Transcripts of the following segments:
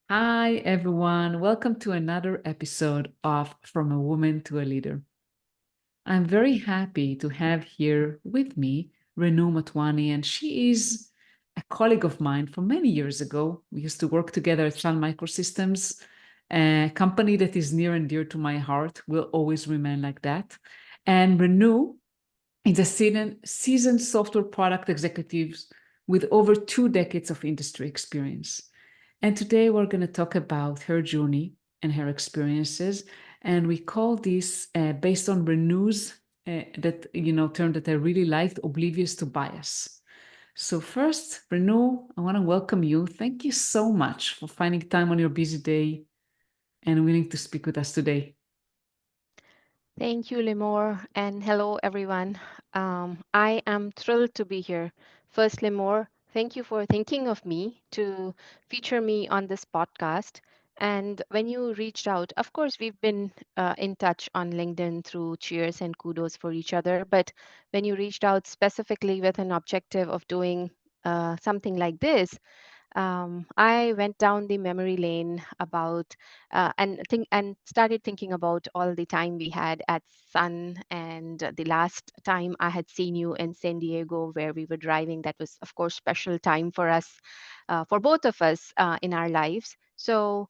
Hi, everyone. Welcome to another episode of From a Woman to a Leader. I'm very happy to have here with me Renu Motwani, and she is a colleague of mine from many years ago. We used to work together at Sun Microsystems, a company that is near and dear to my heart, will always remain like that. And Renu is a seasoned software product executive with over 2 decades of industry experience. And today we're going to talk about her journey and her experiences. And we call this, based on Renu's term that I really liked, oblivious to bias. So first, Renu, I want to welcome you. Thank you so much for finding time on your busy day and willing to speak with us today. Thank you, Limor, and hello, everyone. I am thrilled to be here. First, Limor, thank you for thinking of me to feature me on this podcast. And when you reached out, of course, we've been in touch on LinkedIn through cheers and kudos for each other. But when you reached out specifically with an objective of doing something like this, I went down the memory lane about and started thinking about all the time we had at Sun and the last time I had seen you in San Diego where we were driving. That was, of course, special time for us, for both of us in our lives. So,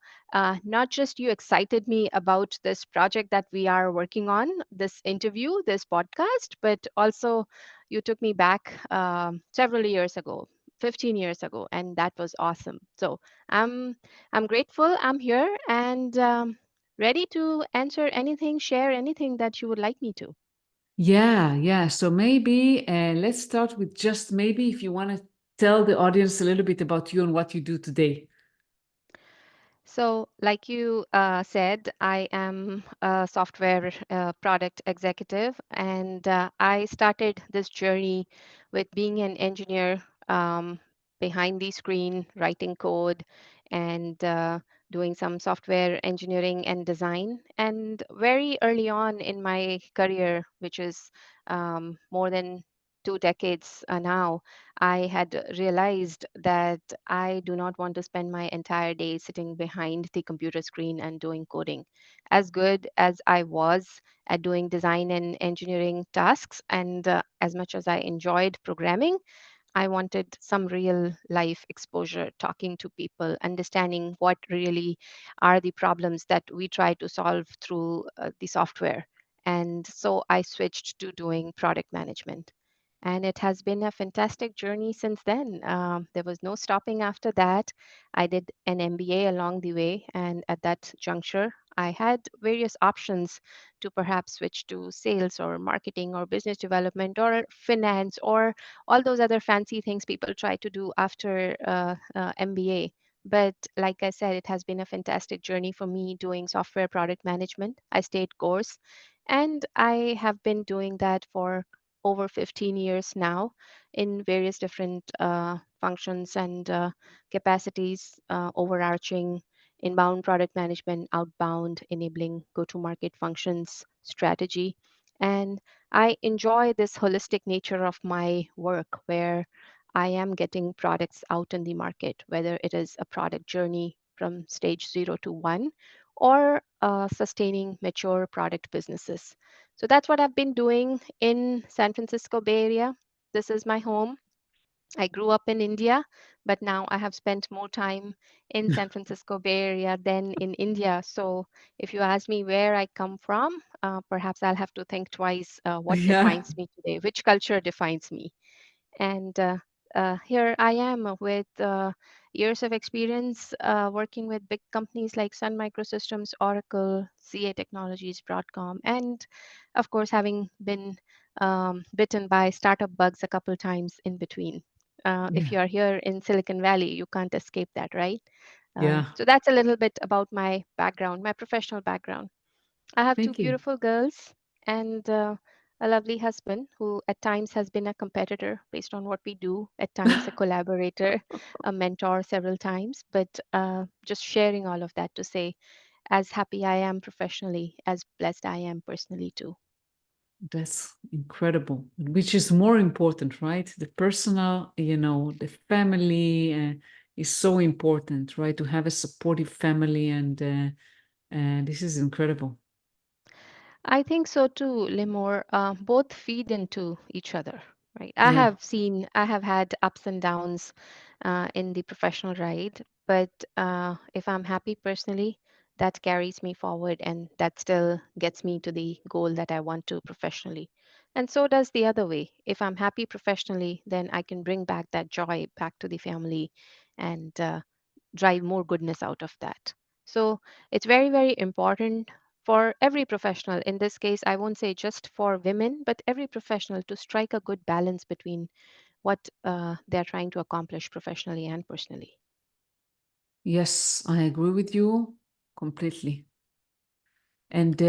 not just you excited me about this project that we are working on, this interview, this podcast, but also you took me back several years ago, 15 years ago, and that was awesome. So I'm grateful I'm here and ready to answer anything, share anything that you would like me to. Yeah. So maybe let's start with just maybe if you want to tell the audience a little bit about you and what you do today. So, like you said, I am a software product executive, and I started this journey with being an engineer behind the screen, writing code, and doing some software engineering and design. And very early on in my career, which is more than 2 decades now, I had realized that I do not want to spend my entire day sitting behind the computer screen and doing coding. As good as I was at doing design and engineering tasks, and as much as I enjoyed programming, I wanted some real life exposure, talking to people, understanding what really are the problems that we try to solve through the software. And so I switched to doing product management. And it has been a fantastic journey since then. There was no stopping after that. I did an MBA along the way, and at that juncture, I had various options to perhaps switch to sales or marketing or business development or finance or all those other fancy things people try to do after MBA. But like I said, it has been a fantastic journey for me doing software product management. I stayed course, and I have been doing that for over 15 years now in various different functions and capacities, overarching inbound product management, outbound, enabling go to market functions, strategy. And I enjoy this holistic nature of my work where I am getting products out in the market, whether it is a product journey from stage 0 to 1 or sustaining mature product businesses. So that's what I've been doing in San Francisco Bay Area. This is my home. I grew up in India, but now I have spent more time in San Francisco Bay Area than in India. So if you ask me where I come from, perhaps I'll have to think twice what Yeah. defines me today, which culture defines me. And here I am with years of experience working with big companies like Sun Microsystems, Oracle, CA Technologies, Broadcom, and of course, having been bitten by startup bugs a couple times in between. If Yeah. you are here in Silicon Valley, you can't escape that, right? Yeah. So that's a little bit about my background, my professional background. I have two Thank you. beautiful girls and a lovely husband who at times has been a competitor based on what we do, at times a collaborator, a mentor several times. But just sharing all of that to say, as happy I am professionally, as blessed I am personally too. That's incredible. Which is more important, right? The personal, the family, is so important, right? To have a supportive family, and this is incredible. I think so too, Limor. Both feed into each other, right? Yeah. I have had ups and downs in the professional ride, but if I'm happy personally, that carries me forward and that still gets me to the goal that I want to professionally. And so does the other way. If I'm happy professionally, then I can bring back that joy back to the family and drive more goodness out of that. So it's very, very important for every professional. In this case, I won't say just for women, but every professional to strike a good balance between what they're trying to accomplish professionally and personally. Yes, I agree with you completely. And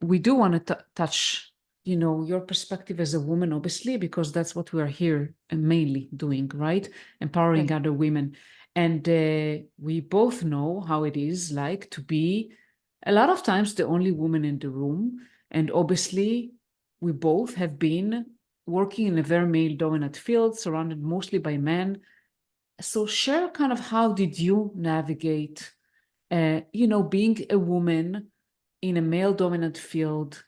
we do want to touch, your perspective as a woman, obviously, because that's what we are here and mainly doing, right? Empowering Right. other women. And we both know how it is like to be a lot of times the only woman in the room. And obviously, we both have been working in a very male dominant field, surrounded mostly by men. So share kind of how did you navigate, being a woman in a male dominant field?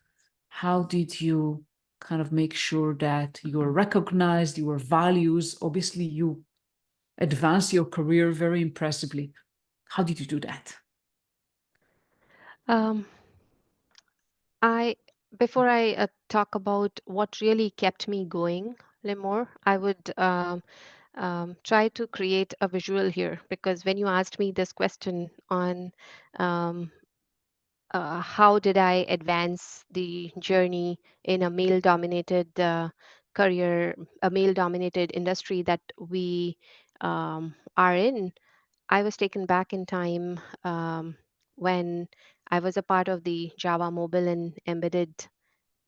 How did you kind of make sure that you were recognized, your values? Obviously, you advanced your career very impressively. How did you do that? Um, I Before I talk about what really kept me going, Lemore, I would try to create a visual here because when you asked me this question on um, how did I advance the journey in a male dominated career, a male dominated industry that we are in, I was taken back in time when I was a part of the Java mobile and embedded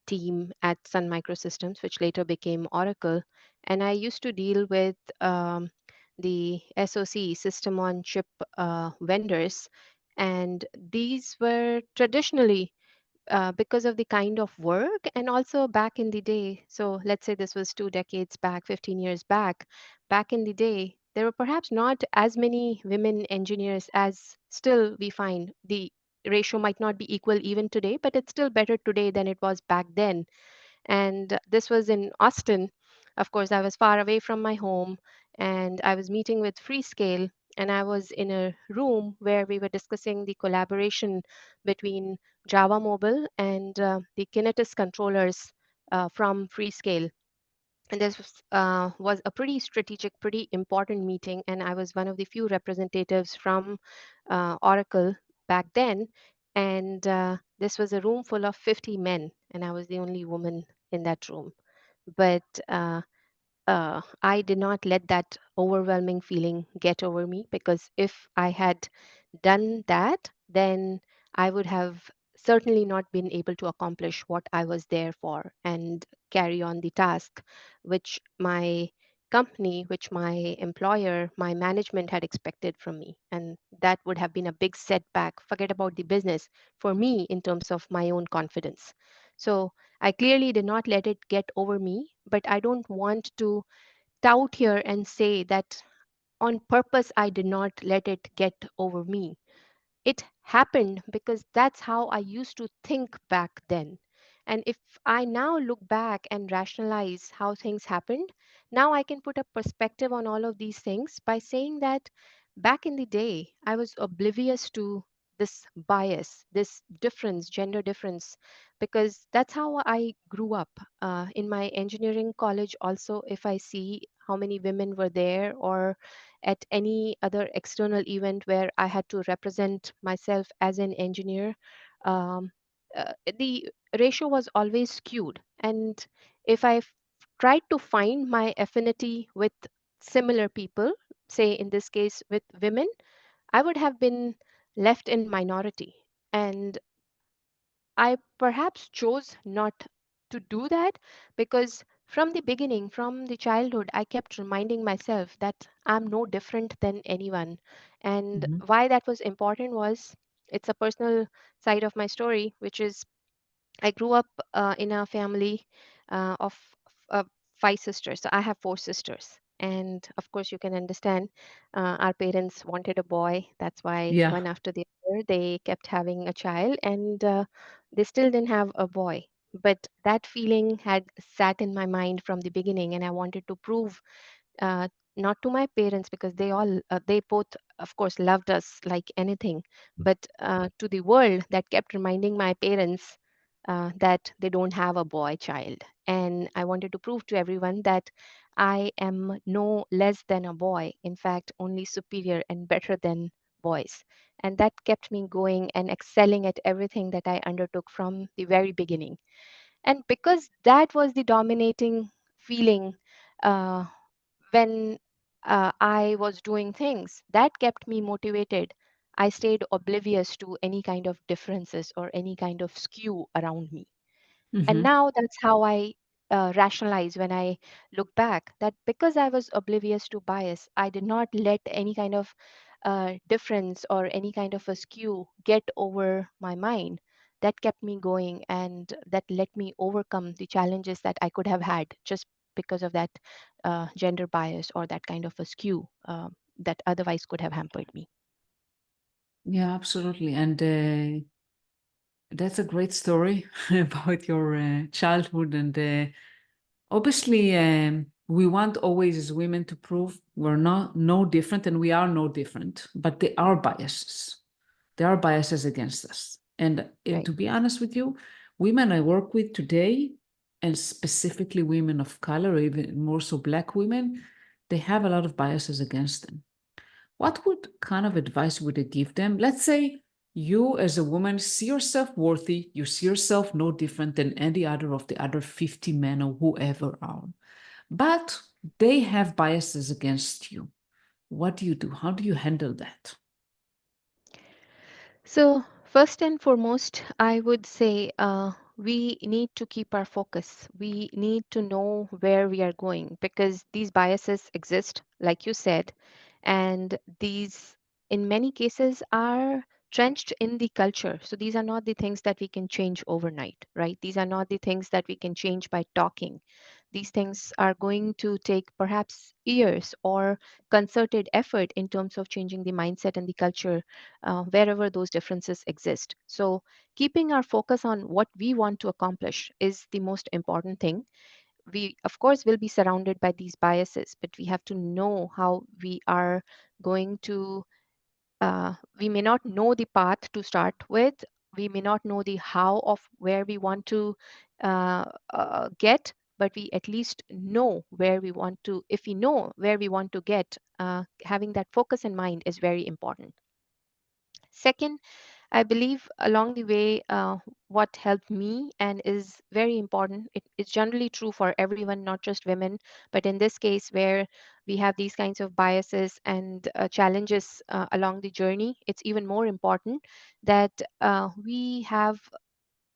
team at Sun Microsystems, which later became Oracle. And I used to deal with the SoC, system on chip vendors. And these were traditionally because of the kind of work and also back in the day. So let's say this was 2 decades back, 15 years back in the day, there were perhaps not as many women engineers as still we find. The ratio might not be equal even today, but it's still better today than it was back then. And this was in Austin. Of course, I was far away from my home and I was meeting with Freescale. And I was in a room where we were discussing the collaboration between Java Mobile and the Kinetis controllers from Freescale. And this was a pretty strategic, pretty important meeting. And I was one of the few representatives from Oracle back then. And this was a room full of 50 men, and I was the only woman in that room. But I did not let that overwhelming feeling get over me because if I had done that, then I would have certainly not been able to accomplish what I was there for and carry on the task which my company, which my employer, my management had expected from me. And that would have been a big setback, forget about the business, for me in terms of my own confidence. So I clearly did not let it get over me, but I don't want to tout here and say that on purpose I did not let it get over me. It happened because that's how I used to think back then. And if I now look back and rationalize how things happened, now I can put a perspective on all of these things by saying that back in the day, I was oblivious to this bias, this difference, gender difference, because that's how I grew up. In my engineering college, also, if I see how many women were there or at any other external event where I had to represent myself as an engineer, um, the ratio was always skewed. And if tried to find my affinity with similar people, say in this case with women, I would have been left in minority. And I perhaps chose not to do that because from the beginning, from the childhood, I kept reminding myself that I'm no different than anyone. And Mhm. why that was important was it's a personal side of my story, which is I grew up in a family of uh, 5 sisters. So I have 4 sisters. And of course, you can understand our parents wanted a boy. That's why Yeah. one after the other, they kept having a child, and they still didn't have a boy. But that feeling had sat in my mind from the beginning, and I wanted to prove uh, not to my parents because they both of course loved us like anything, but to the world that kept reminding my parents that they don't have a boy child. And I wanted to prove to everyone that I am no less than a boy, in fact only superior and better than boys. And that kept me going and excelling at everything that I undertook from the very beginning. And because that was the dominating feeling uh, when I was doing things that kept me motivated, I stayed oblivious to any kind of differences or any kind of skew around me. And Mm-hmm. now that's how I rationalize when I look back, that because I was oblivious to bias, I did not let any kind of difference or any kind of a skew get over my mind. That kept me going and that let me overcome the challenges that I could have had just because of that gender bias or that kind of a skew that otherwise could have hampered me. Yeah, absolutely. And that's a great story about your childhood. And obviously, we want always as women to prove we're not no different, and we are no different, but there are biases. There are biases against us. And Right. to be honest with you, women I work with today, and specifically women of color, or even more so Black women, they have a lot of biases against them. What would kind of advice would you give them? Let's say you as a woman see yourself worthy, you see yourself no different than any other of the other 50 men or whoever are, but they have biases against you. What do you do? How do you handle that? So, first and foremost, I would say we need to keep our focus. We need to know where we are going because these biases exist, like you said, and these, in many cases, are trenched in the culture. So, these are not the things that we can change overnight, right? These are not the things that we can change by talking. These things are going to take perhaps years or concerted effort in terms of changing the mindset and the culture wherever those differences exist. So, keeping our focus on what we want to accomplish is the most important thing. We, of course, will be surrounded by these biases, but we have to know how we are going to. We may not know the path to start with. We may not know the how of where we want to get, but we at least know where we want to. If we know where we want to get, having that focus in mind is very important. Second, I believe along the way, what helped me and is very important, it's generally true for everyone, not just women, but in this case, where we have these kinds of biases and challenges along the journey, it's even more important that we have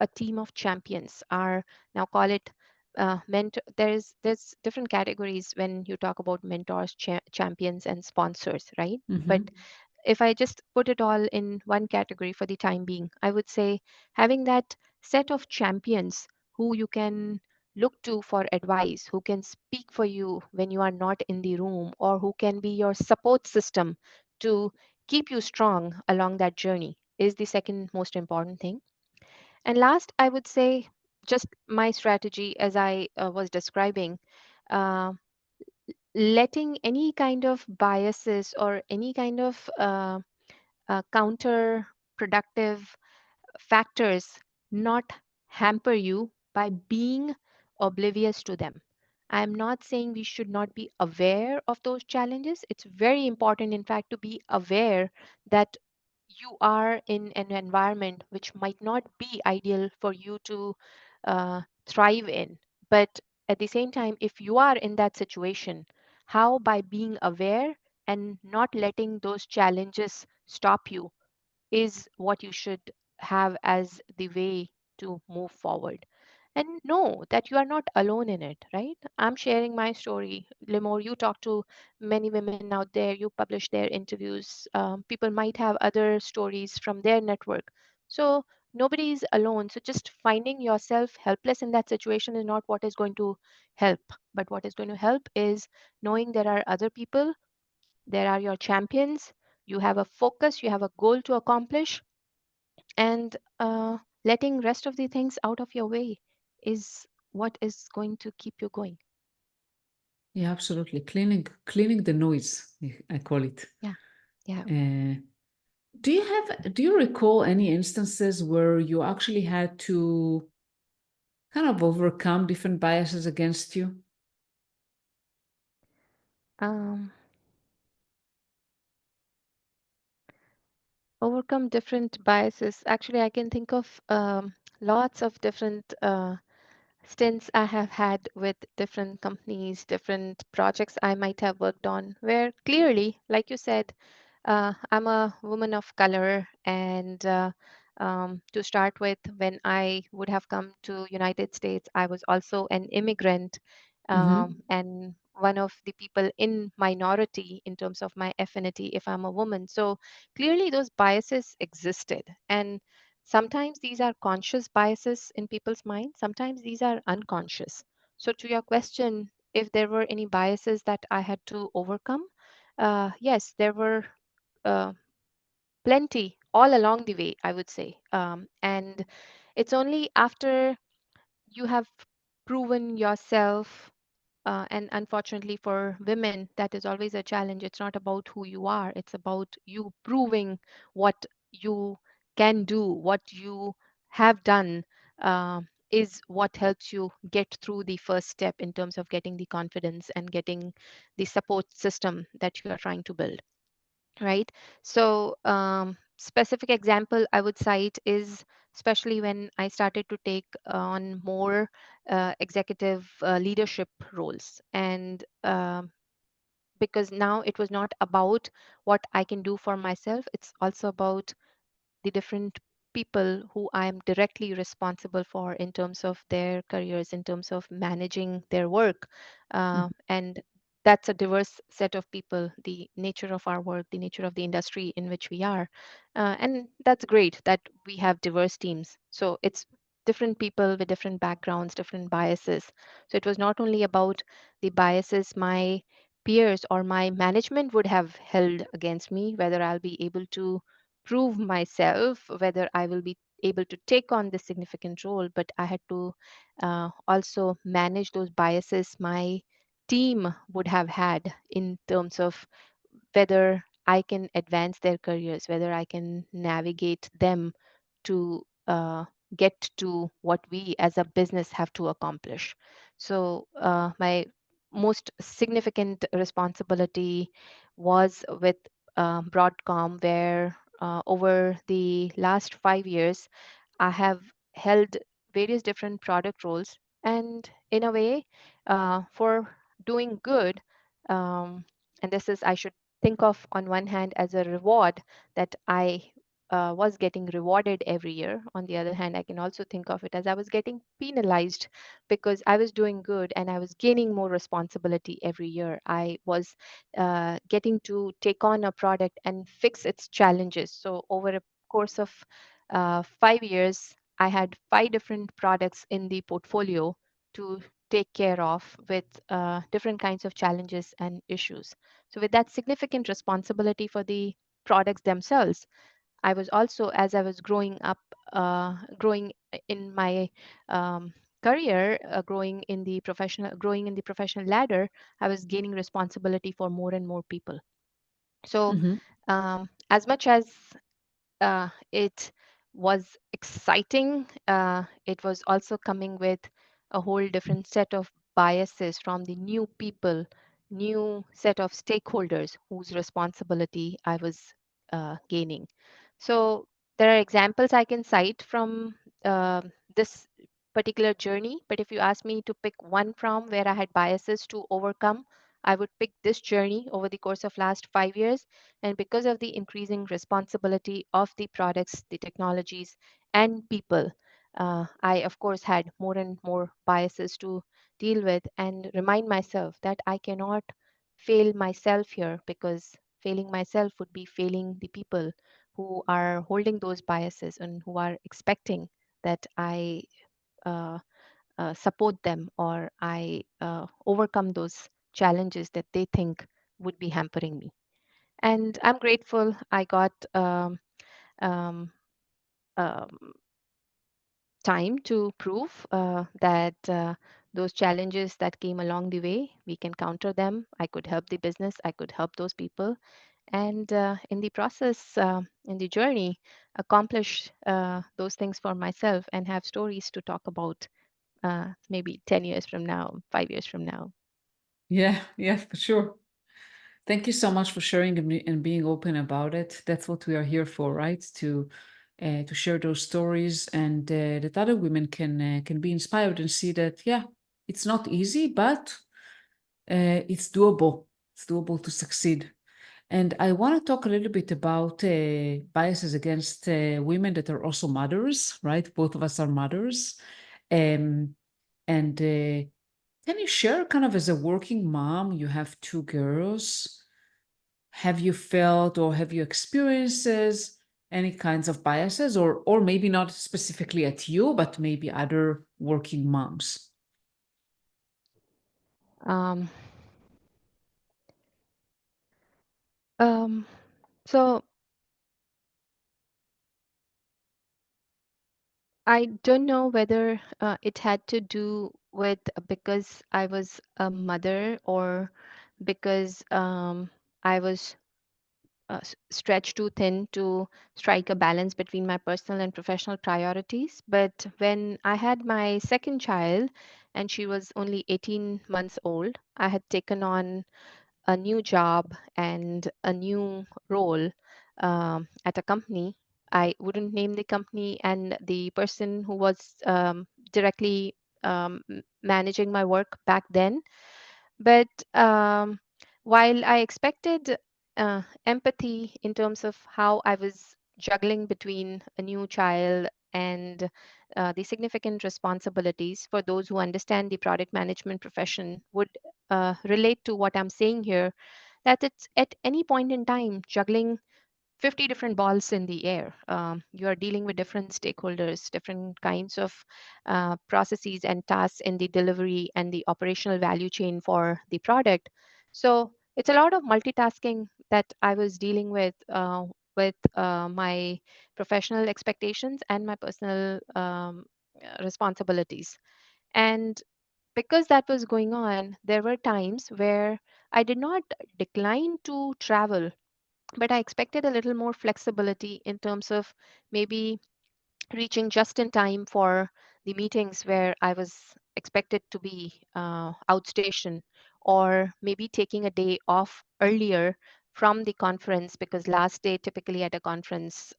a team of champions. Our now call it mentor. There's different categories when you talk about mentors, champions, and sponsors, right? But Mm-hmm. if I just put it all in one category for the time being, I would say having that set of champions who you can look to for advice, who can speak for you when you are not in the room, or who can be your support system to keep you strong along that journey is the second most important thing. And last, I would say just my strategy as I was describing. Uh, Letting any kind of biases or any kind of counterproductive factors not hamper you by being oblivious to them. I'm not saying we should not be aware of those challenges. It's very important, in fact, to be aware that you are in an environment which might not be ideal for you to thrive in. But at the same time, if you are in that situation, how by being aware and not letting those challenges stop you is what you should have as the way to move forward. And know that you are not alone in it, right? I'm sharing my story. Limor, you talk to many women out there, you publish their interviews. People might have other stories from their network. So nobody is alone. So just finding yourself helpless in that situation is not what is going to help. But what is going to help is knowing there are other people, there are your champions, you have a focus, you have a goal to accomplish, and letting rest of the things out of your way is what is going to keep you going. Yeah, absolutely. Cleaning the noise, I call it. Yeah, yeah. Uh, do you recall any instances where you actually had to kind of overcome different biases against you? um, Overcome different biases. Actually, I can think of lots of different stints I have had with different companies, different projects I might have worked on, where clearly, like you said, I'm a woman of color, and to start with, when I would have come to United States, I was also an immigrant, Mm-hmm. and one of the people in minority in terms of my affinity if I'm a woman. So clearly those biases existed, and sometimes these are conscious biases in people's minds, sometimes these are unconscious. So, to your question, if there were any biases that I had to overcome, yes, there were uh, plenty all along the way, I would say. And it's only after you have proven yourself, and unfortunately for women, that is always a challenge. It's not about who you are, it's about you proving what you can do, what you have done. Is what helps you get through the first step in terms of getting the confidence and getting the support system that you are trying to build, right? So, specific example I would cite is especially when I started to take on more executive leadership roles, and because now it was not about what I can do for myself, it's also about the different people who I am directly responsible for in terms of their careers, in terms of managing their work. And that's a diverse set of people, the nature of our work, the nature of the industry in which we are. And that's great that we have diverse teams. So it's different people with different backgrounds, different biases. So it was not only about the biases my peers or my management would have held against me, whether I'll be able to prove myself, whether I will be able to take on this significant role, but I had to also manage those biases my team would have had in terms of whether I can advance their careers, whether I can navigate them to get to what we as a business have to accomplish. So, my most significant responsibility was with Broadcom, where over the last 5 years, I have held various different product roles, and in a way, for doing good, um, and this is, I should think of on one hand as a reward that I was getting rewarded every year. On the other hand, I can also think of it as I was getting penalized because I was doing good and I was gaining more responsibility every year. I was getting to take on a product and fix its challenges. So, over a course of 5 years, I had five different products in the portfolio to take care of with different kinds of challenges and issues. So, with that significant responsibility for the products themselves, I was also, as I was growing up, growing in my career, growing in the professional ladder, I was gaining responsibility for more and more people. So, Mm-hmm. as much as it was exciting. It was also coming with a whole different set of biases from the new people, new set of stakeholders whose responsibility I was gaining. So there are examples I can cite from uh, this particular journey, but if you ask me to pick one from where I had biases to overcome, I would pick this journey over the course of last 5 years. And because of the increasing responsibility of the products, the technologies, and people, I, of course, had more and more biases to deal with and remind myself that I cannot fail myself here, because failing myself would be failing the people who are holding those biases and who are expecting that I uh, support them or I overcome those challenges that they think would be hampering me. And I'm grateful I got um, um, time to prove that those challenges that came along the way, we can counter them. I could help the business, I could help those people, and in the process, in the journey, accomplish those things for myself and have stories to talk about maybe 10 years from now, 5 years from now. Yeah, yeah, for sure. Thank you so much for sharing and being open about it. That's what we are here for, right? To share those stories and that other women can be inspired and see that yeah, it's not easy, but it's doable. It's doable to succeed. And I want to talk a little bit about biases against women that are also mothers, right? Both of us are mothers. Um, and can you share, kind of as a working mom, you have two girls. Have you felt or have you experiences any kinds of biases, or maybe not specifically at you, but maybe other working moms? Um, um, so I don't know whether it had to do with because I was a mother or because I was stretched too thin to strike a balance between my personal and professional priorities. But when I had my second child and she was only 18 months old, I had taken on a new job and a new role at a company. I wouldn't name the company, and the person who was directly managing my work back then. But while I expected empathy in terms of how I was juggling between a new child and the significant responsibilities, for those who understand the product management profession would relate to what I'm saying here, that it's at any point in time juggling 50 different balls in the air. You are dealing with different stakeholders, different kinds of processes and tasks in the delivery and the operational value chain for the product. So it's a lot of multitasking that I was dealing with my professional expectations and my personal responsibilities. And because that was going on, there were times where I did not decline to travel, but I expected a little more flexibility in terms of maybe reaching just in time for the meetings where I was expected to be outstation, or maybe taking a day off earlier from the conference, because last day typically at a conference,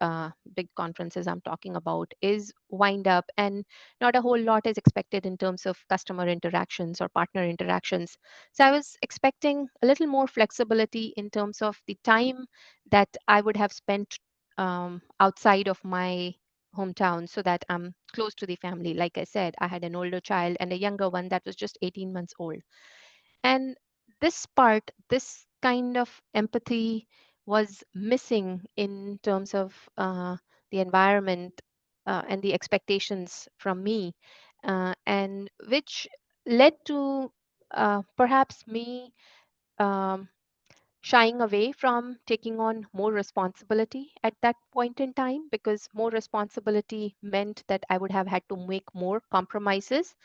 big conferences I'm talking about, is wind up and not a whole lot is expected in terms of customer interactions or partner interactions. So I was expecting a little more flexibility in terms of the time that I would have spent outside of my hometown, so that I'm close to the family. Like I said, I had an older child and a younger one that was just 18 months old. And this part, this kind of empathy was missing in terms of the environment and the expectations from me, and which led to perhaps me um, shying away from taking on more responsibility at that point in time, because more responsibility meant that I would have had to make more compromises.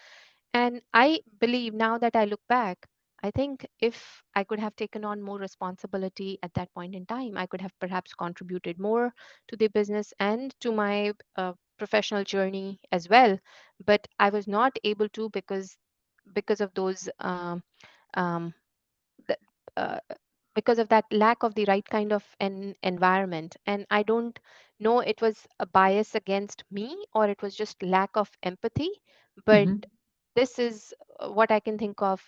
And I believe, now that I look back, I think if I could have taken on more responsibility at that point in time, I could have perhaps contributed more to the business and to my professional journey as well. But I was not able to, because of those um, th- uh, because of that lack of the right kind of an environment. And I don't know it was a bias against me or it was just lack of empathy, but Mhm. this is what I can think of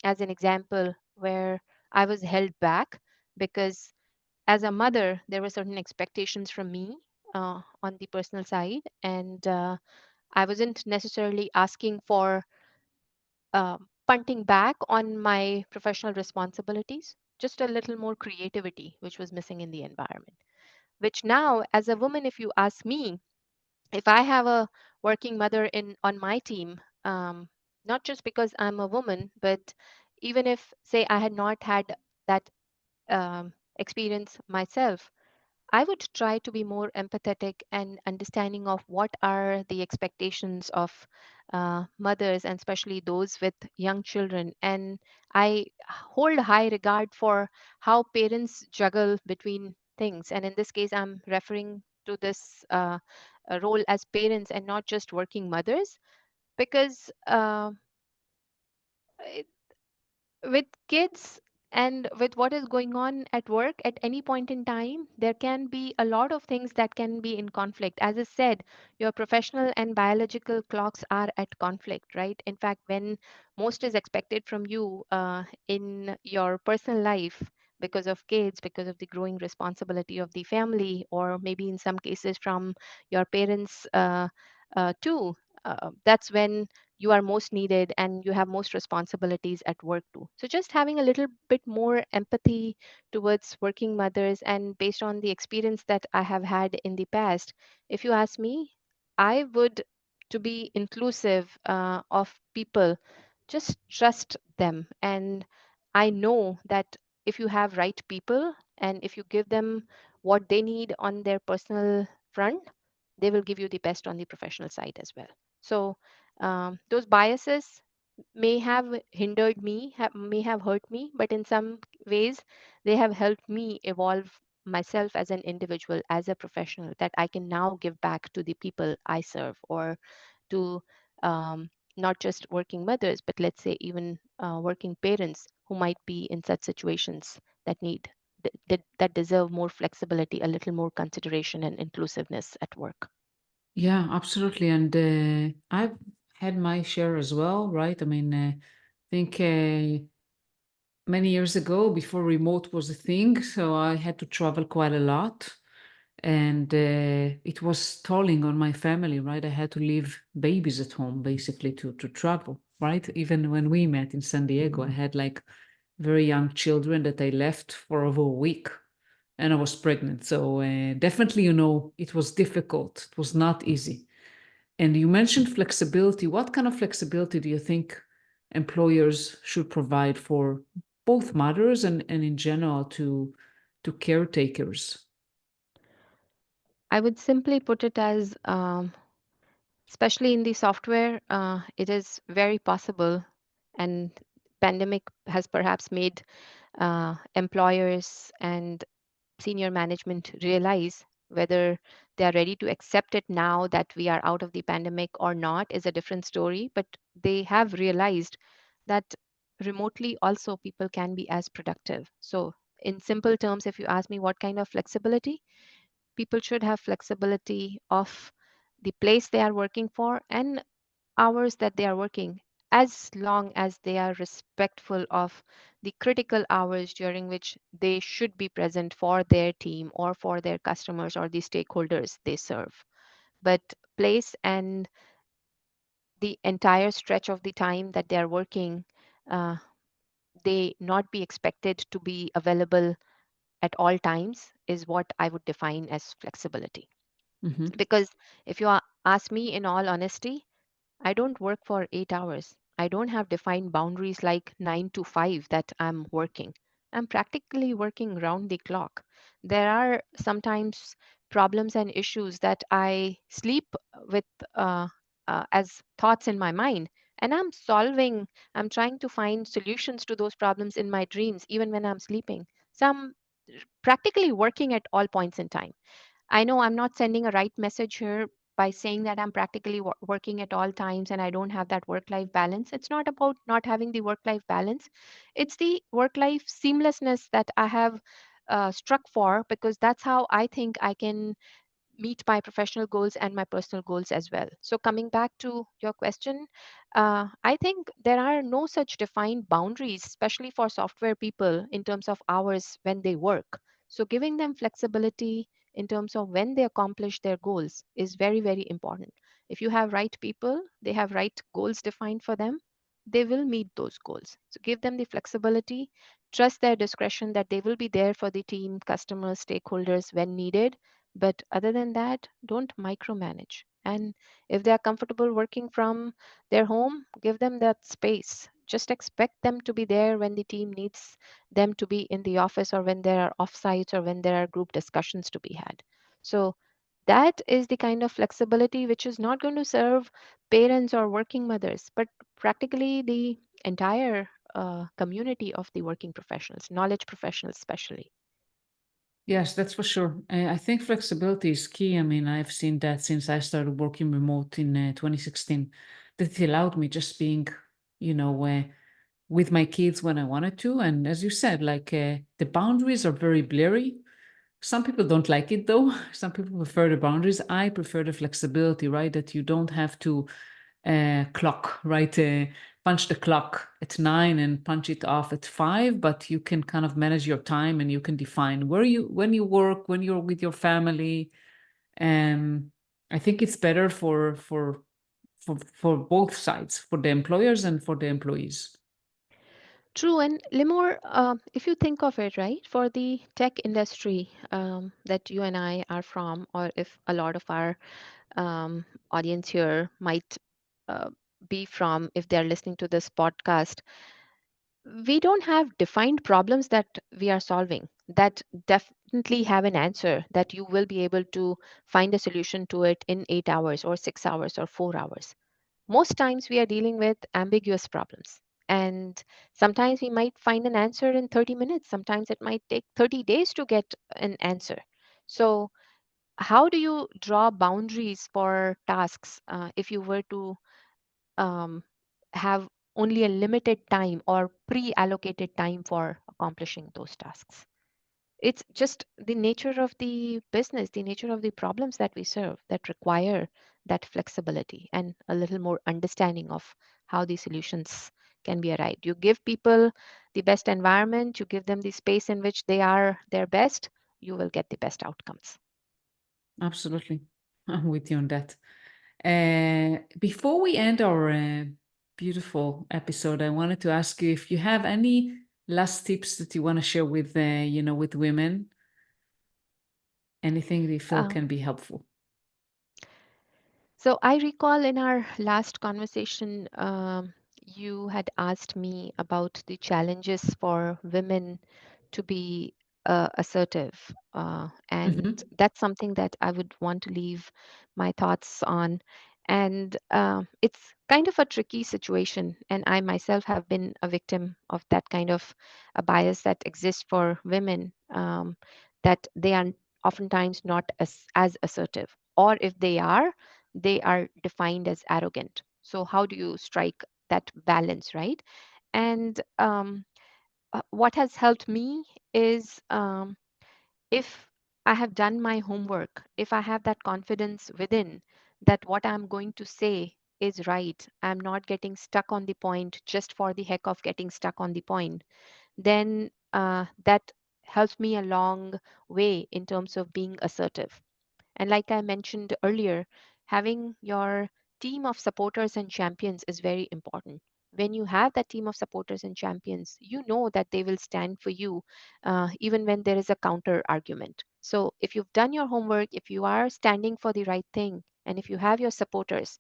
as an example where I was held back, because as a mother there were certain expectations from me on the personal side, and I wasn't necessarily asking for punting back on my professional responsibilities, just a little more creativity, which was missing in the environment. which now, as a woman, if you ask me, if I have a working mother in on my team, not just because I'm a woman, but even if, say, I had not had that experience myself, I would try to be more empathetic and understanding of what are the expectations of mothers, and especially those with young children. And I hold high regard for how parents juggle between things. And in this case, I'm referring to this role as parents and not just working mothers, because with kids and with what is going on at work at any point in time, there can be a lot of things that can be in conflict. As I said, your professional and biological clocks are at conflict, right? In fact, when most is expected from you in your personal life, because of kids, because of the growing responsibility of the family, or maybe in some cases from your parents too, that's when you are most needed and you have most responsibilities at work too. So just having a little bit more empathy towards working mothers, and based on the experience that I have had in the past, if you ask me, I would, to be inclusive of people, just trust them. And I know that if you have right people and if you give them what they need on their personal front, they will give you the best on the professional side as well. So those biases may have hindered me, may have hurt me, but in some ways, they have helped me evolve myself as an individual, as a professional, that I can now give back to the people I serve, or to not just working mothers, but let's say even working parents who might be in such situations that that deserve more flexibility, a little more consideration and inclusiveness at work. Yeah, absolutely. And I've had my share as well, right? I mean, I think many years ago, before remote was a thing, so I had to travel quite a lot. And it was tolling on my family, right? I had to leave babies at home basically to travel, right? Even when we met in San Diego, I had like very young children that I left for over a week and I was pregnant. So definitely, it was difficult. It was not easy. And you mentioned flexibility. What kind of flexibility do you think employers should provide for both mothers and in general to caretakers? I would simply put it as, especially in the software, it is very possible, and pandemic has perhaps made employers and senior management realize whether they are ready to accept it now that we are out of the pandemic or not is a different story. But they have realized that remotely also people can be as productive. So, in simple terms, if you ask me what kind of flexibility, people should have flexibility of the place they are working for and hours that they are working, as long as they are respectful of the critical hours during which they should be present for their team or for their customers or the stakeholders they serve. But place and the entire stretch of the time that they are working, uh, they not be expected to be available at all times is what I would define as flexibility. Hmm. Because if you ask me, in all honesty, I don't work for 8 hours. I don't have defined boundaries like 9 to 5 that I'm working. I'm practically working round the clock. There are sometimes problems and issues that I sleep with as thoughts in my mind. And I'm trying to find solutions to those problems in my dreams, even when I'm sleeping. So I'm practically working at all points in time. I know I'm not sending a right message here by saying that I'm practically working at all times and I don't have that work life balance. It's not about not having the work life balance, it's the work life seamlessness that I have struck for, because that's how I think I can meet my professional goals and my personal goals as well. So, coming back to your question, I think there are no such defined boundaries, especially for software people, in terms of hours when they work. So, giving them flexibility in terms of when they accomplish their goals is very, very important. If you have right people, they have right goals defined for them, they will meet those goals. So, give them the flexibility trust their discretion that they will be there for the team, customers, stakeholders when needed. But other than that, don't micromanage. And if they are comfortable working from their home, give them that space. Just expect them to be there when the team needs them to be in the office, or when there are offsites, or when there are group discussions to be had. So that is the kind of flexibility which is not going to serve parents or working mothers, but practically the entire community of the working professionals, knowledge professionals, especially. Yes, that's for sure. I think flexibility is key. I mean, I've seen that since I started working remote in 2016, that it allowed me just being, you know, with my kids when I wanted to. And as you said, like the boundaries are very blurry. Some people don't like it though. Some people prefer the boundaries. I prefer the flexibility, right? That you don't have to clock, right? Punch the clock at 9 and punch it off at 5, but you can kind of manage your time and you can define where you when you work, when you're with your family. And I think it's better for both sides, for the employers and for the employees. True, and Limor, if you think of it, right, for the tech industry that you and I are from, or if a lot of our audience here might uh, be from, if they're listening to this podcast, we don't have defined problems that we are solving that definitely have an answer that you will be able to find a solution to it in 8 hours or 6 hours or 4 hours. Most times we are dealing with ambiguous problems. And sometimes we might find an answer in 30 minutes. Sometimes it might take 30 days to get an answer. So, how do you draw boundaries for tasks if you were to um, have only a limited time or pre allocated time for accomplishing those tasks? It's just the nature of the business, the nature of the problems that we serve that require that flexibility and a little more understanding of how the solutions can be arrived. You give people the best environment, you give them the space in which they are their best, you will get the best outcomes. Absolutely. I'm with you on that. Before we end our beautiful episode, I wanted to ask you if you have any last tips that you want to share with, with women, anything that you feel Uh, can be helpful. So I recall in our last conversation, you had asked me about the challenges for women to be assertive. And Mhm. that's something that I would want to leave my thoughts on. And it's kind of a tricky situation. And I myself have been a victim of that kind of a bias that exists for women, that they are oftentimes not as assertive. Or if they are defined as arrogant. So, how do you strike that balance, right? And what has helped me is if I have done my homework, if I have that confidence within that what I'm going to say is right, I'm not getting stuck on the point just for the heck of getting stuck on the point, then that helps me a long way in terms of being assertive. And like I mentioned earlier, having your team of supporters and champions is very important. When you have that team of supporters and champions, you know that they will stand for you even when there is a counter argument. So if you've done your homework, if you are standing for the right thing, and if you have your supporters,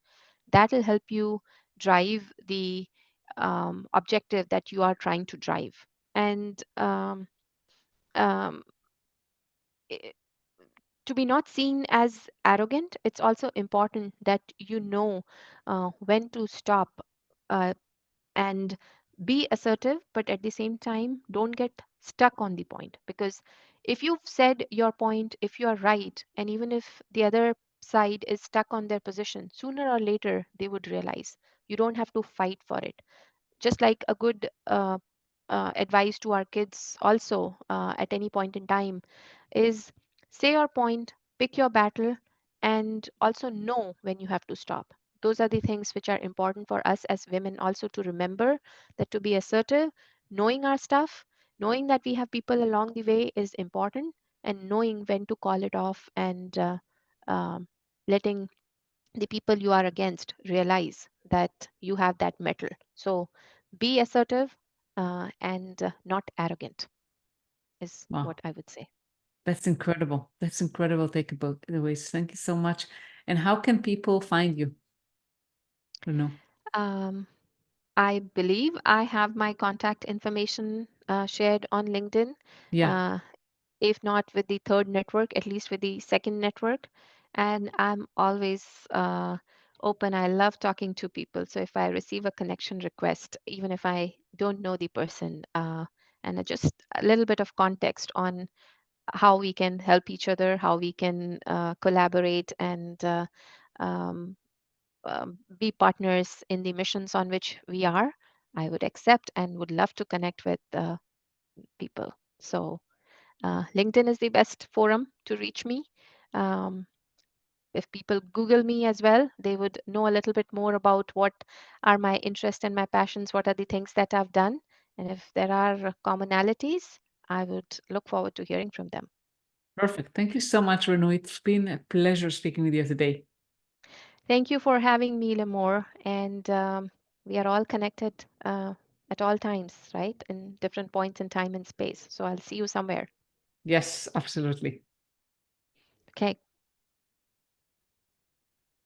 that will help you drive the objective that you are trying to drive. And um, to be not seen as arrogant, it's also important that you know when to stop uh, and be assertive, but at the same time, don't get stuck on the point. Because if you've said your point, if you are right, and even if the other side is stuck on their position, sooner or later they would realize you don't have to fight for it. Just like a good advice to our kids also at any point in time is say your point, pick your battle, and also know when you have to stop. Those are the things which are important for us as women also to remember, that to be assertive, knowing our stuff, knowing that we have people along the way is important, and knowing when to call it off, and um, letting the people you are against realize that you have that metal. So be assertive, and not arrogant, is Wow, what I would say. that's incredible. That's incredible takeaways. Thank you so much. And how can people find you? Renu? Um, I believe I have my contact information shared on LinkedIn. Yeah, Uh, if not with the third network, at least with the second network. And I'm always open. I love talking to people. So if I receive a connection request, even if I don't know the person, and just a little bit of context on how we can help each other, how we can collaborate and be partners in the missions on which we are, I would accept and would love to connect with people. So LinkedIn is the best forum to reach me. Um, if people Google me as well, they would know a little bit more about what are my interests and my passions, what are the things that I've done. And if there are commonalities, I would look forward to hearing from them. perfect. Thank you so much, Renu. It's been a pleasure speaking with you today. Thank you for having me, Lemore. And we are all connected at all times, right? In different points in time and space. So I'll see you somewhere. Yes, absolutely. Okay.